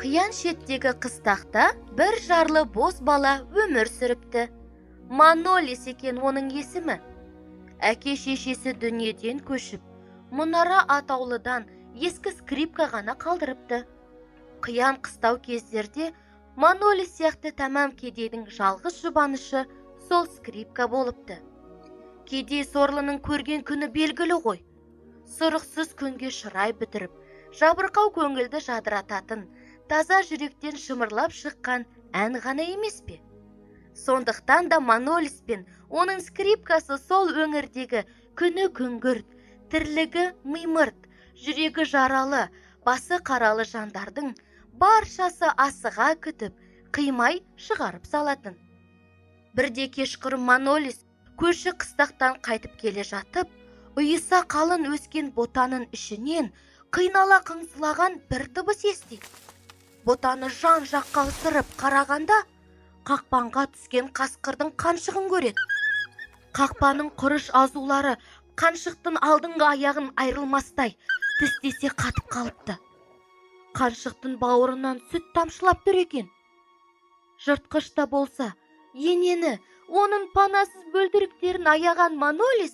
Қиян шеттегі қыстақта бір жарлы бос бала өмір сүріпті. Манолис екен оның есімі. Әке шешесі дүниеден көшіп, мұнара атаулыдан ескі скрипка ғана қалдырыпты. Қиян қыстау кездерде Манолис сияқты тамам кедейдің жалғыз жұбанышы сол скрипка болыпты. Кедей сорлының көрген күні белгілі ғой. Сұрықсыз күнге шырай бітіріп, жабырқау көңілді жадырататын, таза жүректен шымырлап шыққан ән ғана емес пе? Сондықтан да Манолис пен оның скрипкасы сол өңірдегі күні күңгірт, тірлігі мимырт, жүрегі жаралы, басы қаралы жандардың баршасы асыға күтіп, қимай шығарып салатын. Бірде кешқұрым Манолис көрші қыстақтан қайтып келе жатып, ұйыса қалың өскен ботаның ішінен қинала қыңсылаған бір дыбыс естиді. Ботаны жан жаққа ысырып қарағанда, қақпанға түскен қасқырдың қаншығын көреді. Қақпаның құрыш азулары қаншықтың алдыңғы аяғын айрылмастай тістесе қатып қалыпты. Қаншықтың бауырынан сүт тамшылап тұр екен. Жыртқыш та болса, енені, оның панасыз бөлдіріктерін аяған Манолис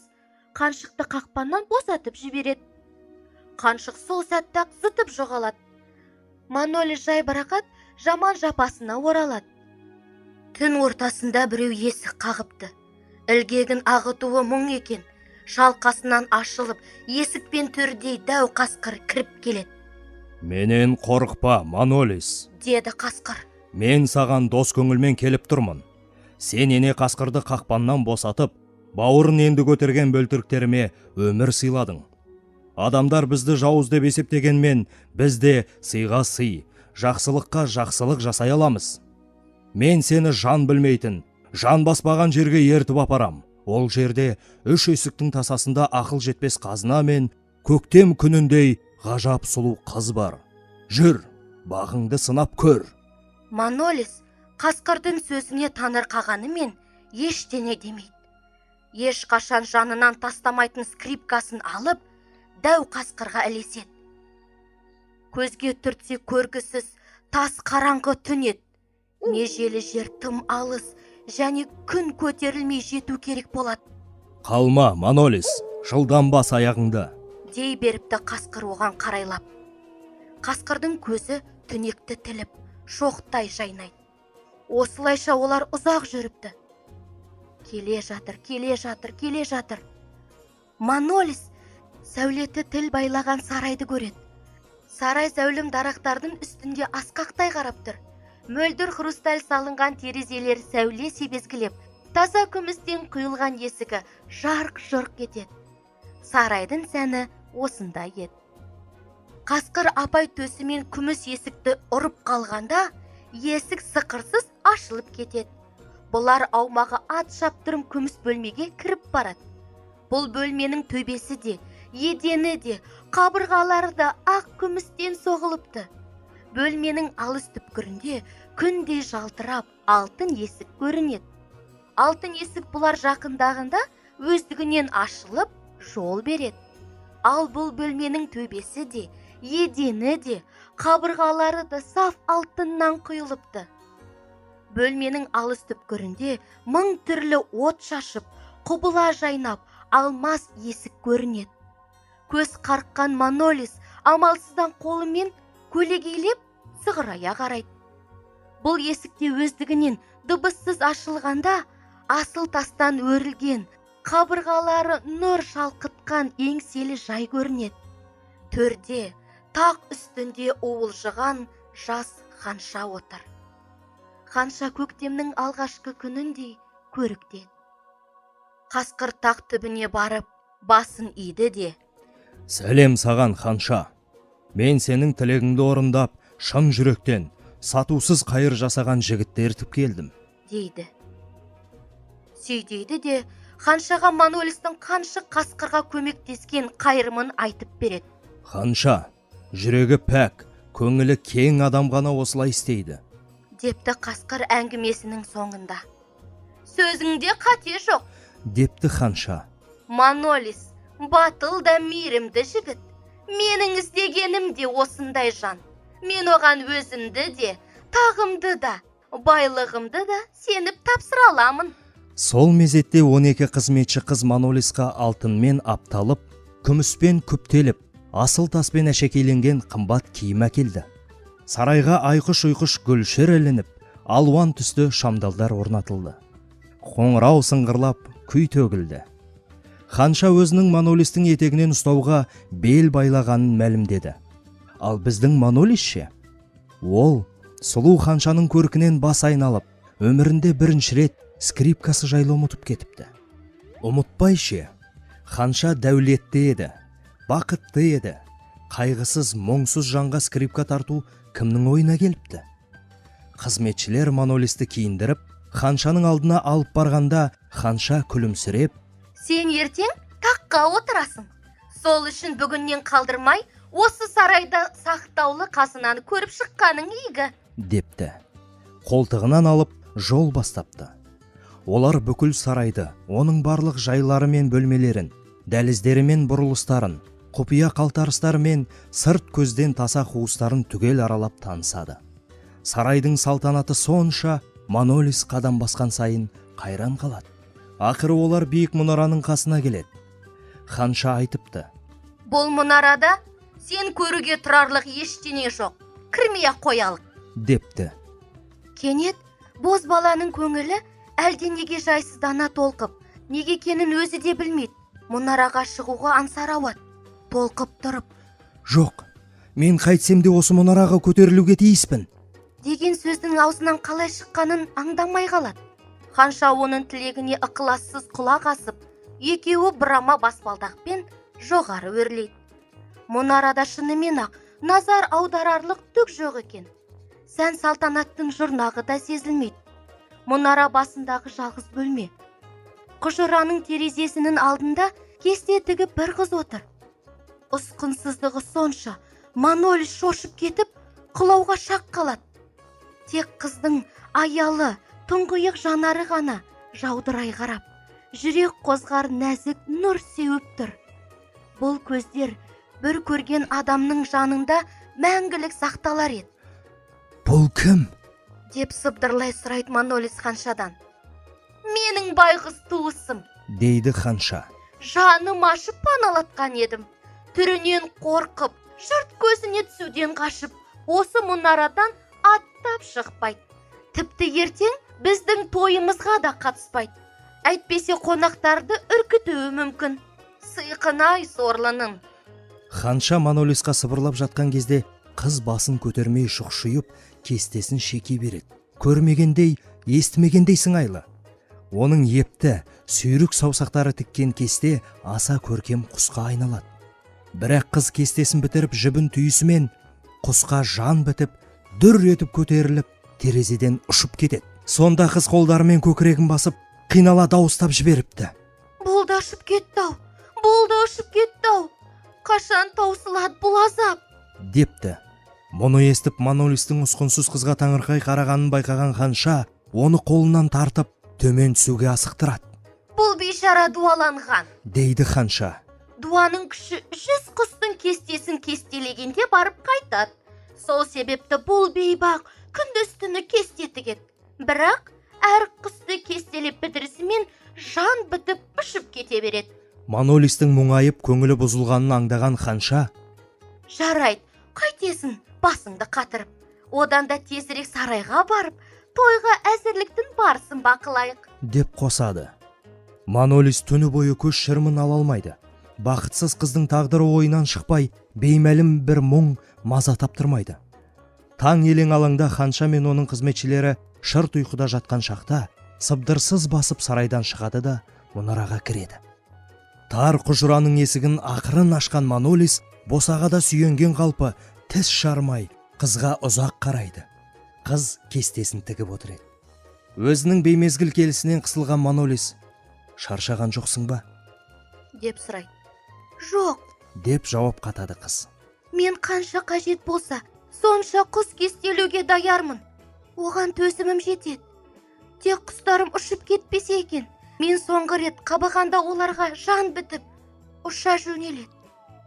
қаншықты қақпаннан босатып жібереді. Қаншық сол сәтті-ақ зытып жоғалады. Манолис жайбарақат жаман жапасына оралады. Түн ортасында біреу есік қағыпты. Ілгегін ағытуы мұң екен. Шалқасынан ашылып, есікпен төрдей дәу қасқыр кіріп келеді. Менен қорықпа, Манолис, деді қасқыр. Мен саған дос көңілмен келіп тұрмын. Сен ене қасқырды қақпаннан босатып, бауырын енді көтерген бөлтіріктеріме өмір сыйладың. Адамдар бізді жауыз деп есептегенмен, бізде сыйға сый, жақсылыққа жақсылық жасай аламыз. Мен сені жан білмейтін, жан баспаған жерге ертіп апарам. Ол жерде үш есіктің тасасында ақыл жетпес қазына мен көктем күніндей ғажап сұлу қыз бар. Жүр, бағыңды сынап көр. Манолис қасқырдың сөзіне таңырқағанымен ештеңе демейді. Ешқашан жанынан тастамайтын скрипкасын алып, дәу қасқырға ілеседі. Көзге түртсе көргісіз тас қараңғы түн еді. Межелі жер тым алыс және күн көтерілмей жету керек болады. Қалма, Манолис, жылдан бас аяғыңды, дей беріпті қасқыр оған қарайлап. Қасқырдың көзі түнекті тіліп, шоқтай жайнайды. Осылайша олар ұзақ жүріпті. Келе жатыр. Манолис сәулеті тіл байлаған сарайды көреді. Сарай зәулім дарақтардың үстінде асқақтай қарап тұр. Мөлдір хрусталь салынған терезелер сәуле себезгілеп, таза күмістен құйылған есігі жарқ-жұрқ етеді. Сарайдың сәні осында еді. Қасқыр апай төсімен күміс есікті ұрып қалғанда, есік сықырсыз ашылып кетеді. Бұлар аумағы ат шаптырым күміс бөлмеге кіріп барады. Бұл бөлменің төбесі де, едені де, қабырғалары да ақ күмістен соғылыпты. Бөлменің алыс түпкірінде күндей жалтырап алтын есік көрінеді. Алтын есік бұлар жақындағында өздігінен ашылып жол береді. Ал бұл бөлменің төбесі де, едені де, қабырғалары да саф алтыннан құйылыпты. Бөлменің алыс түпкірінде мың түрлі от шашып, құбыла жайнап, алмас есік көрінеді. Көз қарыққан Манолис амалсыздан қолымен көлегейлеп сығырая қарайды. Бұл есікте өздігінен дыбыссыз ашылғанда, асыл тастан өрілген, қабырғалары нұр шалқытқан еңселі жай көрінеді. Төрде, тақ үстінде уылжыған жас ханша отыр. Ханша көктемнің алғашқы күніндей көріктеді. Қасқыр тақ түбіне барып, басын иді де: сәлем саған, ханша. Мен сенің тілегіңді орындап, шын жүректен, сатусыз қайыр жасаған жігітті ертіп келдім, дейді. Сөйдейді де, ханшаға Манолистің қаншы қасқырға көмектескен қайырымын айтып береді. Ханша, жүрегі пәк, көңілі кең адам ғана осылай істейді, депті қасқыр әңгімесінің соңында. Сөзіңде қате жоқ, депті ханша. Манолис батыл да мейірімді жігіт. Менің іздегенім де осындай жан. Мен оған өзімді де, тағымды да, байлығымды да сеніп тапсыра аламын. Сол мезетте 12 қызметші қыз Манолисқа алтынмен апталып, күміспен күптеліп, асыл таспен әшекейленген қымбат киім әкелді. Сарайға айқыш-ұйқыш гүлшер ілініп, алуан түсті шамдалдар орнатылды. Қоңырау сыңғырлап, күй төгілді. Ханша өзінің Манолистің етегінен ұстауға бел байлағанын мәлімдеді. Ал біздің Манолис ше? Ол, сұлу ханшаның көркінен бас айналып, өмірінде бірінші рет скрипкасы жайлы ұмытып кетіпті. Ұмытпайше, ханша дәулетті еді, бақытты еді. Қайғысыз, мұңсыз жанға скрипка тарту кімнің ойына келіпті? Қызметшілер Манолисті киіндіріп, ханшаның алдына алып барғанда, ханша күлімсіреп: Сен ертең таққа отырасың. Сол үшін бүгіннен қалдырмай, осы сарайда сақтаулы қазынаны көріп шыққаның игі, депті. Қолтығынан алып, жол бастапты. Олар бүкіл сарайды, оның барлық жайлары мен бөлмелерін, дәліздері мен бұрылыстарын, құпия қалтарыстары мен сырт көзден таса қуыстарын түгел аралап танысады. Сарайдың салтанаты сонша, Манолис қадам басқан сайын қайран қалады. Ақыры олар биік мұнараның қасына келеді. Ханша айтыпты: бұл мұнарада сен көруге тұрарлық ештеңе жоқ, кірмей-ақ қоялық, депті. Кенет бозбаланың көңілі әлденеге жайсыздана толқып, неге екенін өзі де білмейді. Мұнараға шығуға аңсар ауады. Толқып тұрып: Жоқ, мен қайтсем де осы мұнараға көтерілуге тиіспін, деген сөздің аузынан қалай шыққанын аңдамай қалады. Ханша оның тілегіне ықылассыз құлақ асып, екеуі бұрама баспалдақпен жоғары өрлейді. Мұнарада шынымен-ақ назар аударарлық түк жоқ екен. Сән салтанаттың жұрнағы да сезілмейді. Мұнара басындағы жалғыз бөлме. Құжыраның терезесінің алдында кесте тігіп бір қыз отыр. Ұсқынсыздығы сонша, Манолис шошып кетіп, құлауға шақ қалады. Тек қыздың аялы, тұңғиық жанары ғана жаудырай қарап, жүрек қозғар нәзік нұр сеуіп тұр. Бұл көздер бір көрген адамның жанында мәңгілік сақталар еді. Бұл кім? Деп сыбдырлай сұрайды Манолис ханшадан. Менің байғыз туысым, дейді ханша. Жаным ашып паналатқан едім. Түрінен қорқып, жұрт көзіне түсуден қашып, осы мұнарадан аттап шықпайды. Тіпті ертең біздің тойымызға да қатыспайды. Әйтпесе қонақтарды үркітуі мүмкін. Сыйқынай сорлының. Ханша Манолисқа сыбырлап жатқан кезде қыз басын көтермей шұқшиып, кестесін шеки береді. Көрмегендей, естімегендей сыңайлы. Оның епті, сүйрік саусақтары тіккен кесте аса көркем құсқа айналады. Бірақ қыз кестесін бітіріп жібін түйісімен құсқа жан бітіп, дүр етіп көтеріліп, терезеден ұшып кетеді. Сонда қыз қолдарымен көкірегін басып, қинала дауыстап жіберіпті: Бұл да ұшып кетті-ау, бұл да ұшып кетті-ау. Қашан таусылады бұл азап? Депті. Мұны естіп Манолистің ұсқынсыз қызға таңырқай қарағанын байқаған ханша оны қолынан тартып төмен түсуге асықтырады. Бұл бейшара дуаланған, дейді ханша. Дуаның күші 100 құстың кестесін кестелегенде барып қайтады. Сол себепті бұл бейбақ күндіз-түні кесте тігеді. Бірақ әр құсты кестелеп бітірісімен жан бітіп ұшып кете береді. Манолистің мұңайып көңілі бұзылғанын аңдаған ханша: Жарайды, қайтесің басыңды қатырып. Одан да тезірек сарайға барып, тойға әзірліктің барысын бақылайық, деп қосады. Манолис түні бойы көз шырмын ала алмайды. Бақытсыз қыздың тағдыры ойынан шықпай, беймәлім бір мұң маза таптырмайды. Таң елең алаңда ханша мен оның қызметшілері шырт ұйқыда жатқан шақта сыбдырсыз басып сарайдан шығады да мұнараға кіреді. Тар құжыраның есігін ақырын ашқан Манолис босағада сүйенген қалпы тіс жармай қызға ұзақ қарайды. Қыз кестесін тігіп отыр еді. Өзінің беймезгіл келісінен қысылған Манолис: шаршаған жоқсың ба? деп сұрайды. Жоқ, деп жауап қатады қыз. Мен қанша қажет болса, сонша құс кестелуге даярмын. Оған төзімім жетеді. Тек құстарым ұшып кетпесе екен, мен соңғы рет қабағанда оларға жан бітіп, ұша жөнеледі.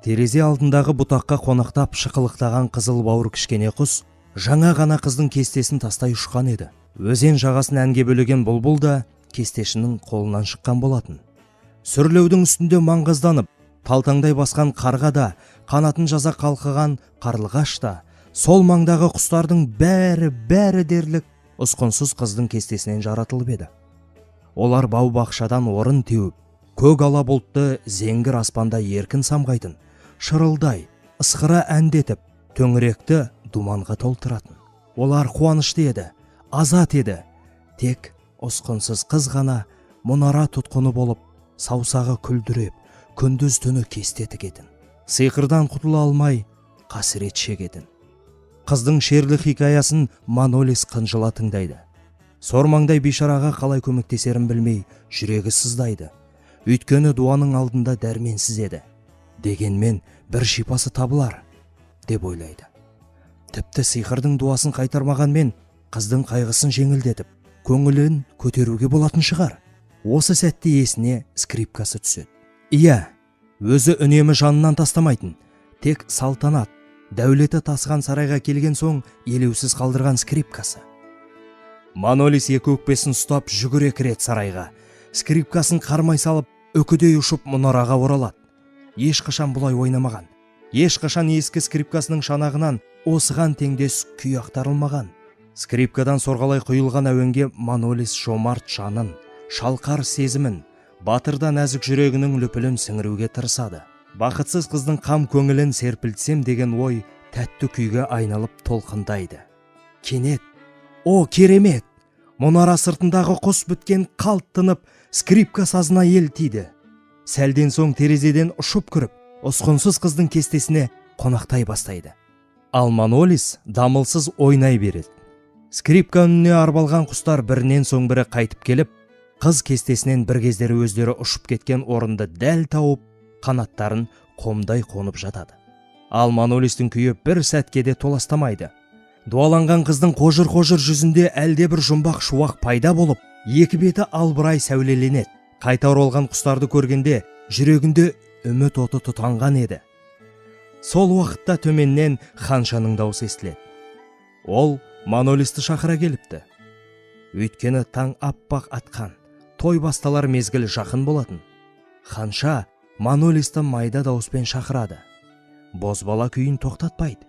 Терезе алдындағы бұтаққа қонақтап шықылықтаған қызыл бауыр кішкене құс жаңа ғана қыздың кестесін тастай ұшқан еді. Өзен жағасын әнге бөлеген бұлбұл да кестешінің қолынан шыққан болатын. Сүрлеудің үстінде маңғазданып, талтаңдай басқан қарға да, қанатын жаза қалқыған қарлығаш та, сол маңдағы құстардың бәрі дерлік ұсқынсыз қыздың кестесінен жаратылып еді. Олар бау-бақшадан орын теуіп, көк ала бұлтты зеңгір аспанда еркін самғайтын, шырылдай, ысқыра әндетіп, төңіректі думанға толтыратын. Олар қуанышты еді, азат еді. Тек ұсқынсыз қыз ғана мұнара тұтқыны болып, саусағы күлдіреп, күндіз түні кесте тігетін. Сиқырдан құтыла алмай, қасірет шегетін. Қыздың шерлі хикаясын Манолис қынжыла тыңдайды. Сормаңдай бейшараға қалай көмектесерін білмей, жүрегі сыздайды. Өйткені дуаның алдында дәрменсіз еді. Дегенмен бір шипасы табылар, деп ойлайды. Тіпті сиқырдың дуасын қайтармағанмен, қыздың қайғысын жеңілдетіп, көңілін көтеруге болатын шығар. Осы сәтте есіне скрипкасы түседі. Иә, өзі үнемі жанынан тастамайтын, тек салтанат, дәулеті тасыған сарайға келген соң елеусіз қалдырған скрипкасы. Манолис екі өкпесін ұстап жүгіре кіреді сарайға. Скрипкасын қармай салып, үкідей ұшып мұнараға оралады. Ешқашан бұлай ойнамаған. Ешқашан ескі скрипкасының шанағынан осыған теңдес күй ақтарылмаған. Скрипкадан сорғалай құйылған әуенге Манолис жомарт жанын, шалқар сезімін, батырда нәзік жүрегінің лүпілін сіңіруге тырысады. Бақытсыз қыздың қам көңілін серпілтсем деген ой тәтті күйге айналып толқындайды. Кенет, о керемет! Мұнара сыртындағы құс біткен қалт тынып, скрипка сазына ел тиді. Сәлден соң терезеден ұшып кіріп, ұсқынсыз қыздың кестесіне қонақтай бастайды. Ал Манолис дамылсыз ойнай береді. Скрипка үніне арбалған құстар бірінен соң бірі қайтып келіп, қыз кестесінен бір кездері өздері ұшып кеткен орынды дәл тауып, қанаттарын қомдай қонып жатады. Ал Манолистің күйі бір сәтке де толастамайды. Дуаланған қыздың қожыр-қожыр жүзінде әлде бір жұмбақ шуақ пайда болып, екі беті албырай сәулеленеді. Қайта оралған құстарды көргенде жүрегінде үміт оты тұтанған еді. Сол уақытта төменнен Ханшаның даусы естіледі. Ол Манолисті шақыра келіпті. Өйткені таң аппақ атқан, той басталар мезгіл жақын болатын. Ханша Манолисті майда дауыспен шақырады. Бозбала күйін тоқтатпайды.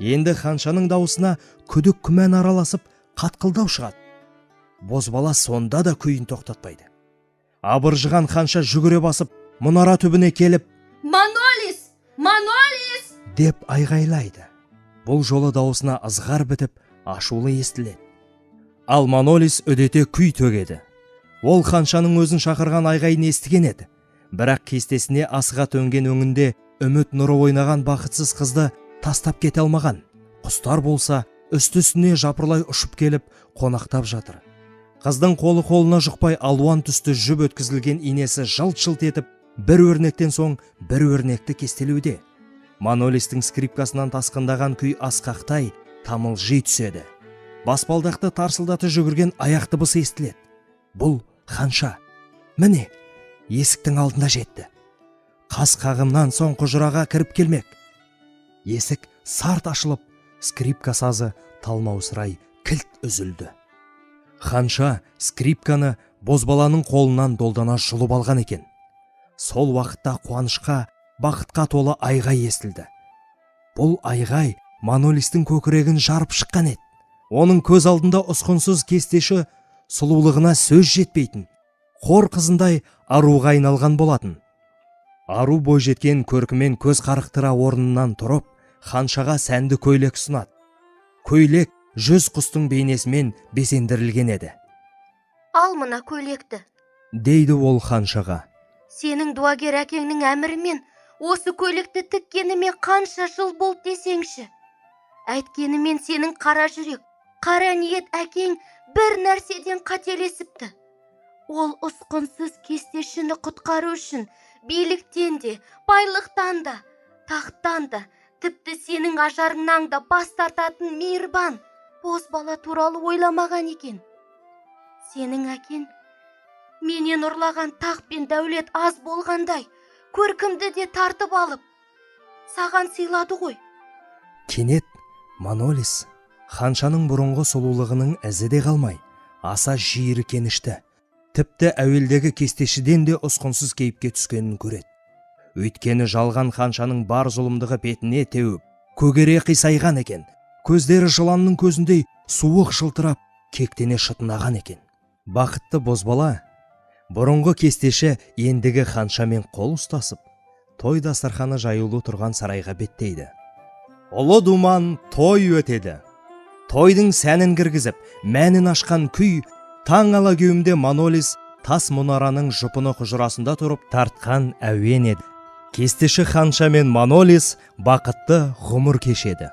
Енді Ханшаның дауысына күдік күмән араласып қатқылдау шығады. Бозбала сонда да күйін тоқтатпайды. Абыржыған Ханша жүгіре басып, мұнара түбіне келіп, Манолис! Манолис! деп айғайлайды. Бұл жолы дауысына ызғар бітіп, ашулы естіледі. Ал Манолис үдете күй төгеді. Ол Ханшаның өзін шақырған айғайын естіген еді. Бірақ кестесіне асыға төнген өңінде үміт нұры ойнаған бақытсыз қызды тастап кете алмаған. Құстар болса үсті-үстіне жапырлай ұшып келіп қонақтап жатыр. Қыздың қолы қолына жұқпай алуан түсті жүп өткізілген инесі жылт-жылт етіп, бір өрнектен соң бір өрнекті кестелеуде. Манолистің скрипкасынан тасқындаған күй асқақтай тамылжи түседі. Баспалдақты тарсылдаты жүгірген аяқ дыбысы естіледі. Бұл Ханша. Міне, есіктің алдында жетті. Қас қағымнан соң құжыраға кіріп келмек. Есік сарт ашылып, скрипка сазы талмаусырай кілт үзілді. Ханша скрипканы бозбаланың қолынан долдана жұлып алған екен. Сол уақытта қуанышқа, бақытқа толы айғай естілді. Бұл айғай Манолистің көкірегін жарып шыққан еді. Оның көз алдында ұсқынсыз кестеші сұлулығына сөз жетпейтін, қор қызындай аруға айналған болатын. Ару бойжеткен көркімен көз қарықтыра орнынан тұрып, Ханшаға сәнді көйлек ұсынады. Көйлек 100 құстың бейнесімен безендірілген еді. Ал мына көйлекті, дейді ол Ханшаға. Сенің дуагер әкеңнің әмірімен осы көйлекті тіккеніме қанша жыл болды десеңші. Әйткенімен сенің қара жүрек, қара ниет әкең бір нәрседен қателесіпті. Ол ұсқынсыз кестешіні құтқару үшін биліктен де, байлықтан да, тақтан да, тіпті сенің ажарыңнан да бас тартатын мейірбан бозбала туралы ойламаған екен. Сенің әкең менен ұрлаған тақ пен дәулет аз болғандай, көркімді де тартып алып, саған сыйлады ғой. Кенет Манолис ханшаның бұрынғы сұлулығының ізі де қалмай, аса жиіркенішті, тіпті әуелдегі кестешіден де ұсқынсыз кейіпке түскенін көреді. Өйткені жалған ханшаның бар зұлымдығы бетіне теуіп, көгере қисайған екен, көздері жыланның көзіндей суық жылтырап, кектене шытынаған екен. Бақытты бозбала бұрынғы кестеші ендігі ханшамен қол ұстасып, той дастарханы жаюлы тұрған сарайға беттейді. Ұлы думан той өтеді. Тойдың сәнін кіргізіп, мәнін ашқан күй, таң алагеуімде Манолис тас мұнараның жұпыны құжырасында тұрып тартқан әуен еді. Кестеші ханша мен Манолис бақытты ғұмыр кешеді.